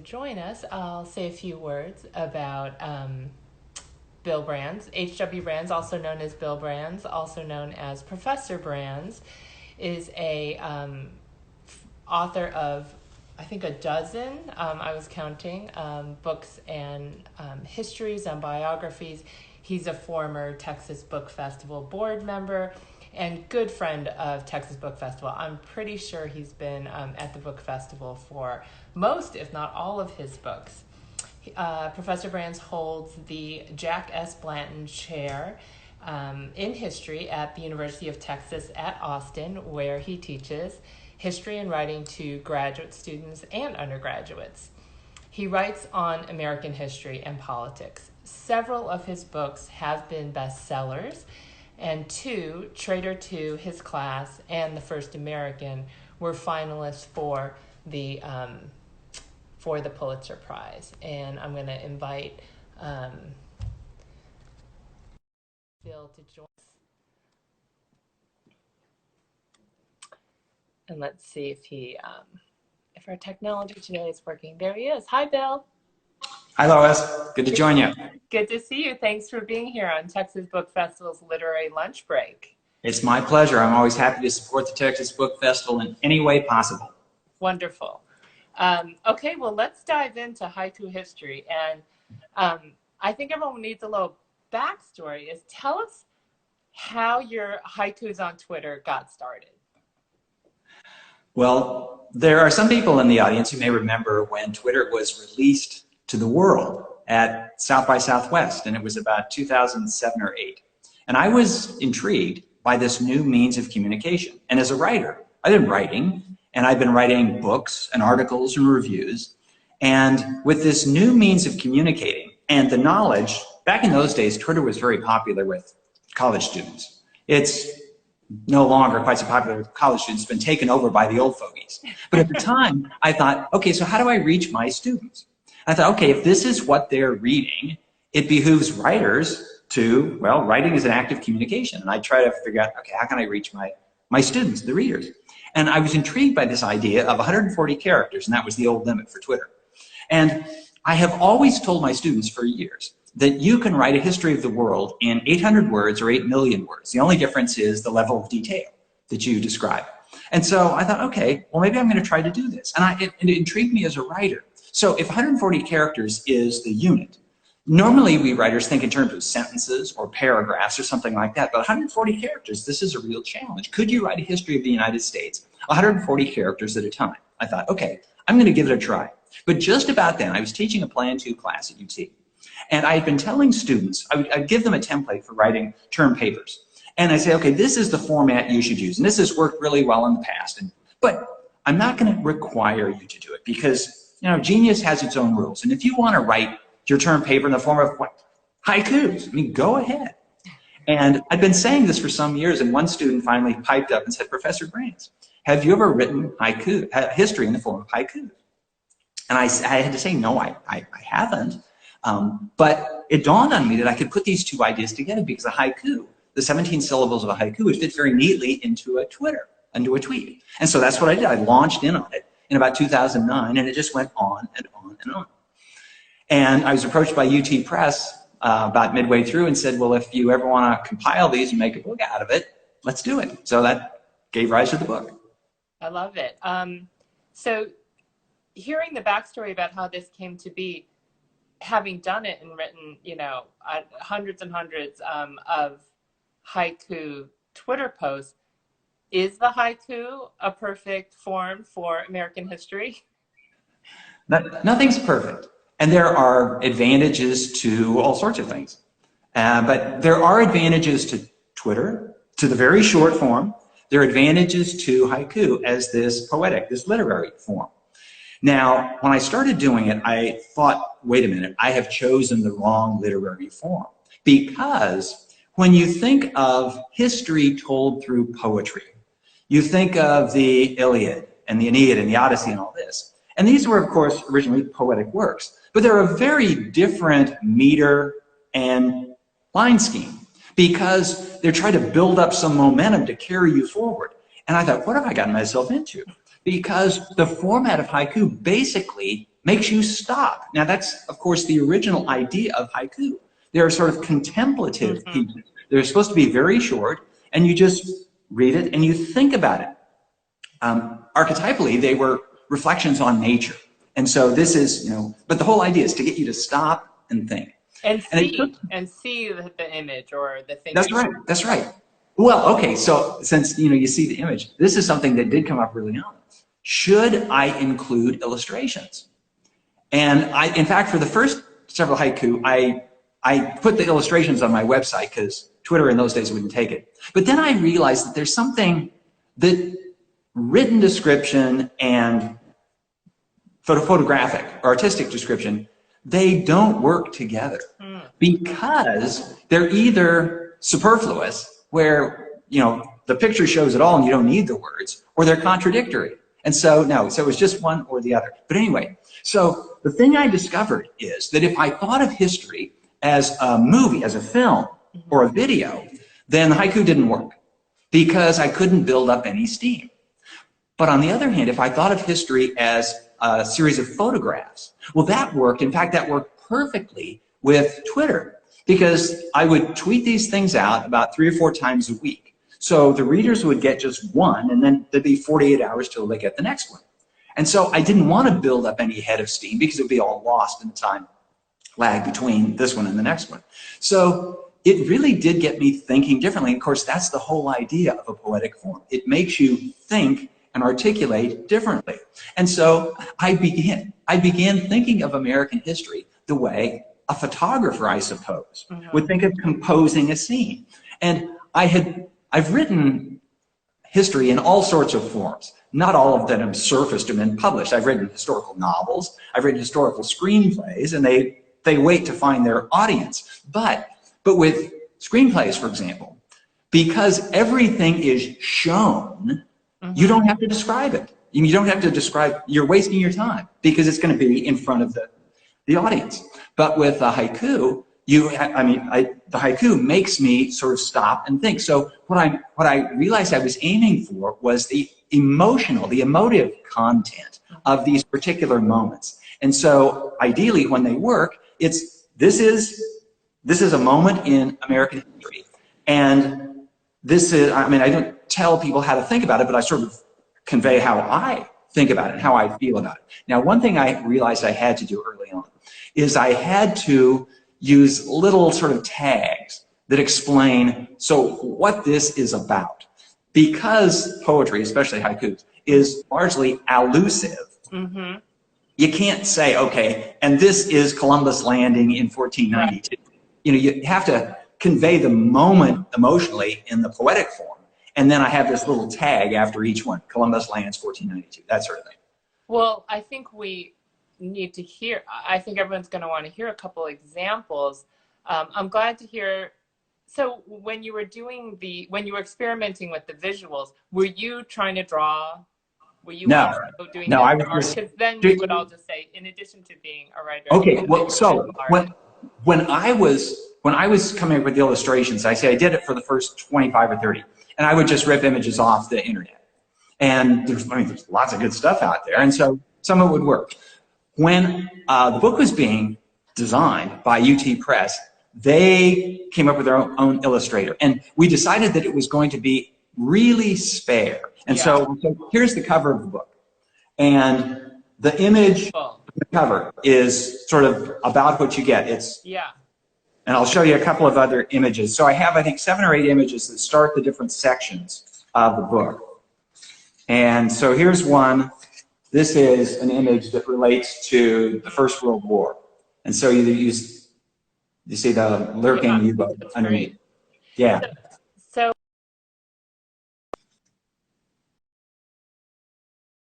join us, I'll say a few words about Bill Brands. H.W. Brands, also known as Bill Brands, also known as Professor Brands, is a author of, I think, a dozen, I was counting, books and histories and biographies. He's a former Texas Book Festival board member and good friend of Texas Book Festival. I'm pretty sure he's been at the book festival for most, if not all, of his books. Professor Brands holds the Jack S. Blanton Chair in History at the University of Texas at Austin, where he teaches history and writing to graduate students and undergraduates. He writes on American history and politics. Several of his books have been bestsellers, and two, Traitor to his class and The First American, were finalists for the Pulitzer Prize. And I'm going to invite Bill to join us. And let's see if our technology today is working. There he is. Hi, Bill. Hi, Lois. Good to join you. Good to see you. Thanks for being here on Texas Book Festival's Literary Lunch Break. It's my pleasure. I'm always happy to support the Texas Book Festival in any way possible. Wonderful. Okay, well, let's dive into haiku history. And I think everyone needs a little backstory. Tell us how your haikus on Twitter got started. Well, there are some people in the audience who may remember when Twitter was released to the world at South by Southwest, and it was about 2007 or 8. And I was intrigued by this new means of communication. And as a writer, I've been writing, and I've been writing books and articles and reviews. And with this new means of communicating and the knowledge, back in those days, Twitter was very popular with college students. It's no longer quite so popular with college students. It's been taken over by the old fogies. But at the time, I thought, okay, so how do I reach my students? I thought, okay, if this is what they're reading, it behooves writers to, well, writing is an act of communication. And I try to figure out, okay, how can I reach my students, the readers? And I was intrigued by this idea of 140 characters, and that was the old limit for Twitter. And I have always told my students for years that you can write a history of the world in 800 words or 8 million words. The only difference is the level of detail that you describe. And so I thought, okay, well, maybe I'm going to try to do this. And it intrigued me as a writer. So if 140 characters is the unit, normally we writers think in terms of sentences or paragraphs or something like that, but 140 characters, this is a real challenge. Could you write a history of the United States 140 characters at a time? I thought, okay, I'm going to give it a try. But just about then, I was teaching a Plan 2 class at UT. And I had been telling students, I'd give them a template for writing term papers. And I say, okay, this is the format you should use. And this has worked really well in the past. But I'm not going to require you to do it because, you know, genius has its own rules. And if you want to write your term paper in the form of what? Haikus, I mean, go ahead. And I'd been saying this for some years, and one student finally piped up and said, Professor Brands, have you ever written haiku, history in the form of haiku? And I had to say, no, I haven't. But it dawned on me that I could put these two ideas together because a haiku, the 17 syllables of a haiku, would fit very neatly into a tweet. And so that's what I did. I launched in on it in about 2009, and it just went on and on and on. And I was approached by UT Press about midway through and said, well, if you ever want to compile these and make a book out of it, let's do it. So that gave rise to the book. I love it. So hearing the backstory about how this came to be, having done it and written, you know, hundreds and hundreds of haiku Twitter posts, is the haiku a perfect form for American history? Nothing's perfect. And there are advantages to all sorts of things. But there are advantages to Twitter, to the very short form. There are advantages to haiku as this poetic, this literary form. Now, when I started doing it, I thought, wait a minute, I have chosen the wrong literary form. Because when you think of history told through poetry, you think of the Iliad and the Aeneid and the Odyssey and all this. And these were, of course, originally poetic works. But they're a very different meter and line scheme because they're trying to build up some momentum to carry you forward. And I thought, what have I gotten myself into? Because the format of haiku basically makes you stop. Now that's, of course, the original idea of haiku. They're sort of contemplative pieces. They're supposed to be very short, and you just read it and you think about it. Archetypally, they were reflections on nature. And so this is, but the whole idea is to get you to stop and think. And see the image or the thing. That's right. That's right. Well, okay. So since you see the image, this is something that did come up early on. Should I include illustrations? And in fact, for the first several haiku, I put the illustrations on my website because Twitter in those days wouldn't take it. But then I realized that there's something that written description and photographic or artistic description, they don't work together because they're either superfluous, where the picture shows it all and you don't need the words, or they're contradictory. And so so it was just one or the other. But anyway, so the thing I discovered is that if I thought of history as a movie, as a film or a video, then the haiku didn't work because I couldn't build up any steam. But on the other hand, if I thought of history as a series of photographs, well, that worked. In fact, that worked perfectly with Twitter because I would tweet these things out about 3 or 4 times a week. So the readers would get just one, and then there'd be 48 hours till they get the next one. And so I didn't want to build up any head of steam because it would be all lost in the time lag between this one and the next one. So it really did get me thinking differently. Of course, that's the whole idea of a poetic form. It makes you think and articulate differently. And so I began thinking of American history the way a photographer, I suppose, would think of composing a scene. And I've written history in all sorts of forms. Not all of them have surfaced and been published. I've written historical novels, I've written historical screenplays, and they wait to find their audience. But with screenplays, for example, because everything is shown, you don't have to describe it. You don't have to describe, you're wasting your time because it's going to be in front of the audience. But with a haiku, the haiku makes me sort of stop and think. So what I realized I was aiming for was the emotive content of these particular moments. And so ideally when they work, this is a moment in American history. And this is, I don't tell people how to think about it, but I sort of convey how I think about it and how I feel about it. Now, one thing I realized I had to do early on is I had to use little sort of tags that explain what this is about. Because poetry, especially haikus, is largely allusive. You can't say, okay, and this is Columbus landing in 1492. You have to convey the moment emotionally in the poetic form. And then I have this little tag after each one, Columbus lands 1492, that sort of thing. Well, I think we need to hear, I think everyone's going to want to hear a couple examples. I'm glad to hear. So when you were experimenting with the visuals, were you trying to draw? Were you no, doing no, I was. Because then we would all just say, in addition to being a writer. Okay, well, so when I was coming up with the illustrations, I did it for the first 25 or 30, and I would just rip images off the internet. And there's lots of good stuff out there, and so some of it would work. When the book was being designed by UT Press, they came up with their own illustrator, and we decided that it was going to be really spare. And so here's the cover of the book, and the image of the cover is sort of about what you get. And I'll show you a couple of other images. So I have, I think, 7 or 8 images that start the different sections of the book. And so here's one. This is an image that relates to the First World War. And so you see the lurking U-boat underneath. Yeah. So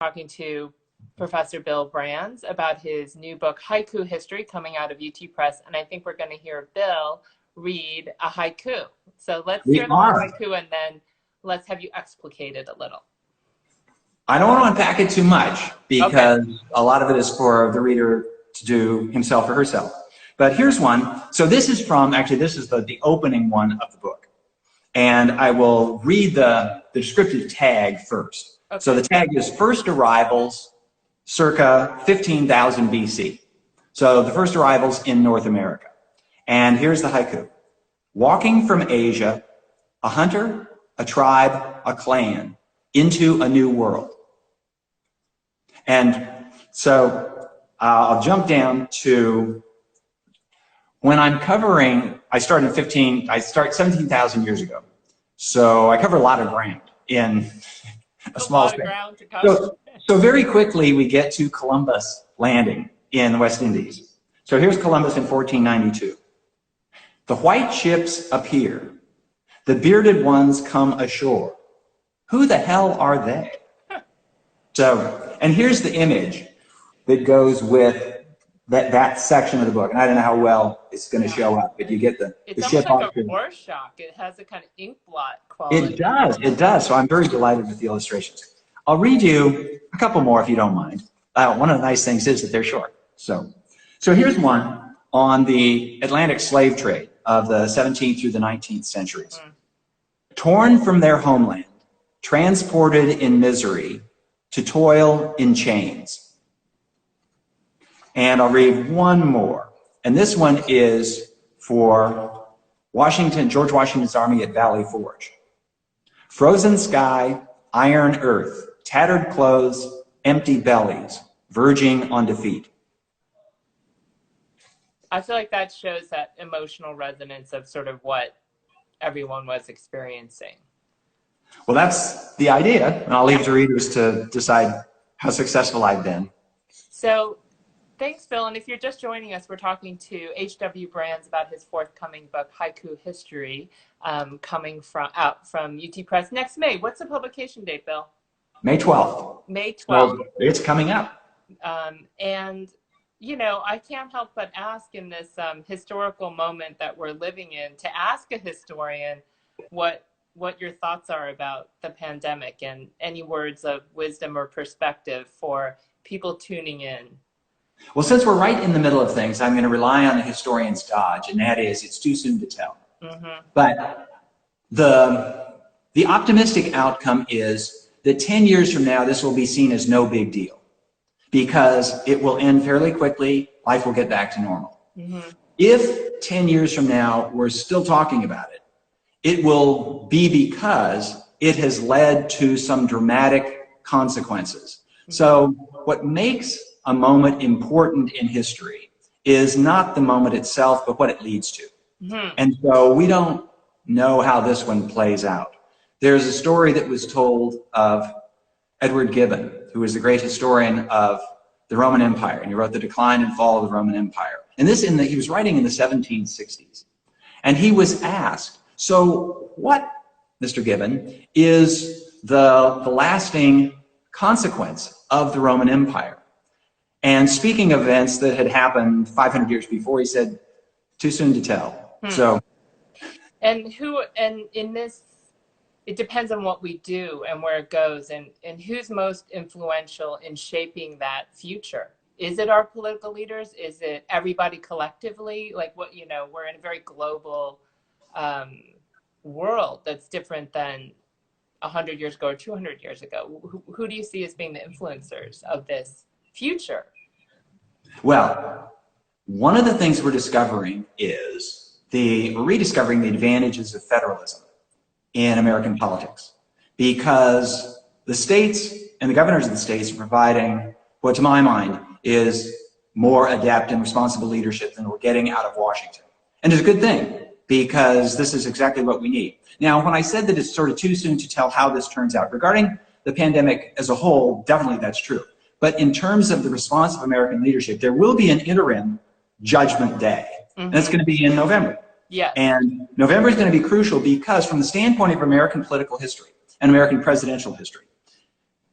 talking to Professor Bill Brands about his new book, Haiku History, coming out of UT Press. And I think we're going to hear Bill read a haiku. So let's hear the haiku, and then let's have you explicate it a little. I don't want to unpack it too much because a lot of it is for the reader to do himself or herself. But here's one. So this is this is the opening one of the book. And I will read the descriptive tag first. Okay. So the tag is first arrivals, circa 15,000 BC. So the first arrivals in North America. And here's the haiku. Walking from Asia, a hunter, a tribe, a clan, into a new world. And so I'll jump down to when I'm covering, I start 17,000 years ago. So I cover a lot of ground in a small space. So very quickly we get to Columbus landing in the West Indies. So here's Columbus in 1492. The white ships appear. The bearded ones come ashore. Who the hell are they? So, and here's the image that goes with that section of the book. And I don't know how well it's going to show up, but you get the ship. It's almost like a Rorschach. It has a kind of ink blot quality. It does. So I'm very delighted with the illustrations. I'll read you a couple more if you don't mind. One of the nice things is that they're short. So here's one on the Atlantic slave trade of the 17th through the 19th centuries. Torn from their homeland, transported in misery, to toil in chains. And I'll read one more. And this one is for George Washington's army at Valley Forge. Frozen sky, iron earth, tattered clothes, empty bellies, verging on defeat. I feel like that shows that emotional resonance of sort of what everyone was experiencing. Well, that's the idea, and I'll leave it to readers to decide how successful I've been. So thanks, Phil. And if you're just joining us, we're talking to H.W. Brands about his forthcoming book, Haiku History, coming out from UT Press next May. What's the publication date, Bill? May 12th. May 12th. Well, it's coming up. And, you know, I can't help but ask in this historical moment that we're living in, to ask a historian what your thoughts are about the pandemic and any words of wisdom or perspective for people tuning in. Well, since we're right in the middle of things, I'm going to rely on the historian's dodge, and that is it's too soon to tell. But the optimistic outcome is that 10 years from now, this will be seen as no big deal because it will end fairly quickly. Life will get back to normal. If 10 years from now, we're still talking about it, it will be because it has led to some dramatic consequences. So what makes a moment important in history is not the moment itself, but what it leads to. And so we don't know how this one plays out. There's a story that was told of Edward Gibbon, who was the great historian of the Roman Empire, and he wrote The Decline and Fall of the Roman Empire. And he was writing in the 1760s. And he was asked, so what, Mr. Gibbon, is the lasting consequence of the Roman Empire? And speaking of events that had happened 500 years before, he said, too soon to tell. So, and in this, it depends on what we do and where it goes, and who's most influential in shaping that future. Is it our political leaders? Is it everybody collectively? Like we're in a very global world that's different than 100 years ago or 200 years ago. Who do you see as being the influencers of this future? Well, one of the things we're discovering is we're rediscovering the advantages of federalism in American politics, because the states and the governors of the states are providing what, to my mind, is more adept and responsible leadership than we're getting out of Washington. And it's a good thing, because this is exactly what we need. Now, when I said that it's sort of too soon to tell how this turns out, regarding the pandemic as a whole, definitely that's true. But in terms of the response of American leadership, there will be an interim judgment day, and it's going to be in November. And November is going to be crucial because from the standpoint of American political history and American presidential history,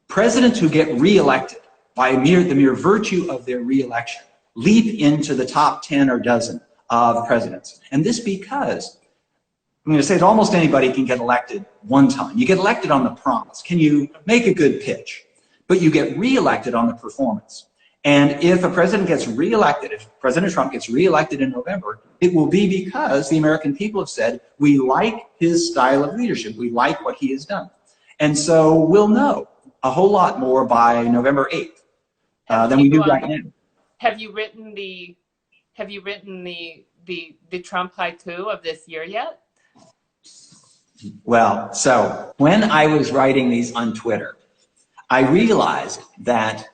presidents who get reelected by the mere virtue of their reelection leap into the top 10 or dozen of presidents. And this because, I'm going to say that almost anybody can get elected one time. You get elected on the promise. Can you make a good pitch? But you get reelected on the performance. And if a president gets reelected, if President Trump gets reelected in November, it will be because the American people have said, we like his style of leadership. We like what he has done. And so we'll know a whole lot more by November 8th. than we do right now. Have you written the Trump haiku of this year yet? Well, so when I was writing these on Twitter, I realized that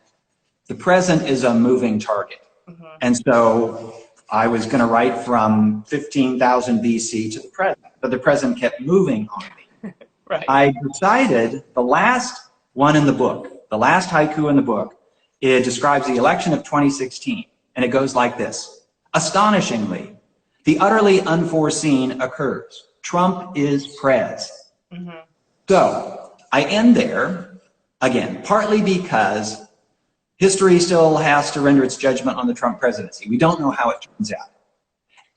the present is a moving target. Mm-hmm. And so I was going to write from 15,000 BC to the present, but the present kept moving on me. Right. I decided the last one in the book, the last haiku in the book, it describes the election of 2016, and it goes like this. Astonishingly, the utterly unforeseen occurs. Trump is prez. Mm-hmm. So I end there, again, partly because history still has to render its judgment on the Trump presidency. We don't know how it turns out.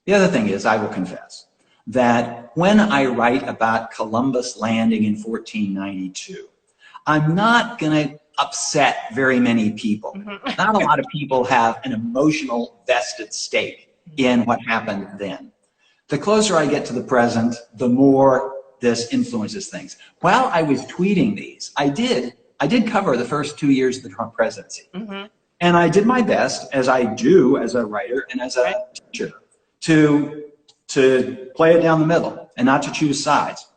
The other thing is, I will confess, that when I write about Columbus landing in 1492, I'm not going to upset very many people. Mm-hmm. Not a lot of people have an emotional vested stake in what happened then. The closer I get to the present, the more this influences things. While I was tweeting these, I did cover the first 2 years of the Trump presidency. Mm-hmm. And I did my best, as I do as a writer and as a teacher, to play it down the middle and not to choose sides.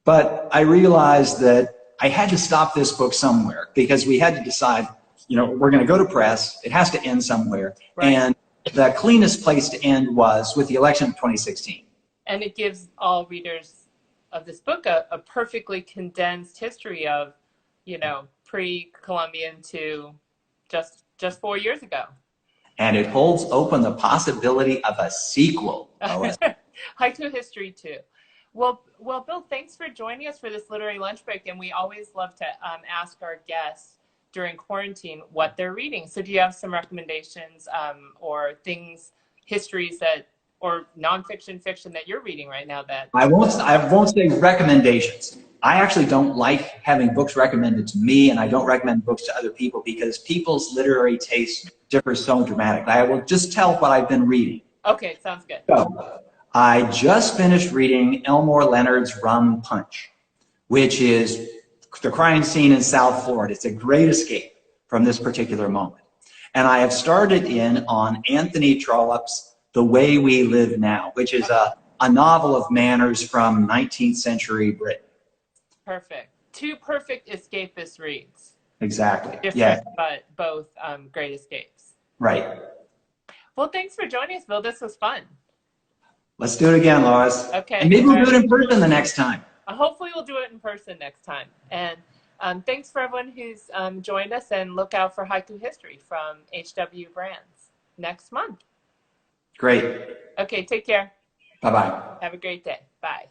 But I realized that I had to stop this book somewhere because we had to decide, we're going to go to press. It has to end somewhere. Right. And the cleanest place to end was with the election of 2016. And it gives all readers of this book a perfectly condensed history of, pre-Columbian to just 4 years ago. And it holds open the possibility of a sequel. Haiku history too. Well, Bill, thanks for joining us for this literary lunch break. And we always love to ask our guests during quarantine what they're reading. So do you have some recommendations or things, histories or nonfiction, fiction that you're reading right now that... I won't say recommendations. I actually don't like having books recommended to me, and I don't recommend books to other people because people's literary tastes differ so dramatically. I will just tell what I've been reading. Okay, sounds good. So, I just finished reading Elmore Leonard's Rum Punch, which is the crime scene in South Florida. It's a great escape from this particular moment. And I have started in on Anthony Trollope's The Way We Live Now, which is a novel of manners from 19th century Britain. Perfect. Two perfect escapist reads. Exactly. Different, yeah. But both great escapes. Right. Well, thanks for joining us, Bill. This was fun. Let's do it again, Lois. Okay. And maybe we'll do it in person the next time. Hopefully we'll do it in person next time. And thanks for everyone who's joined us, and look out for Haiku History from HW Brands next month. Great. Okay, take care. Bye-bye. Have a great day. Bye.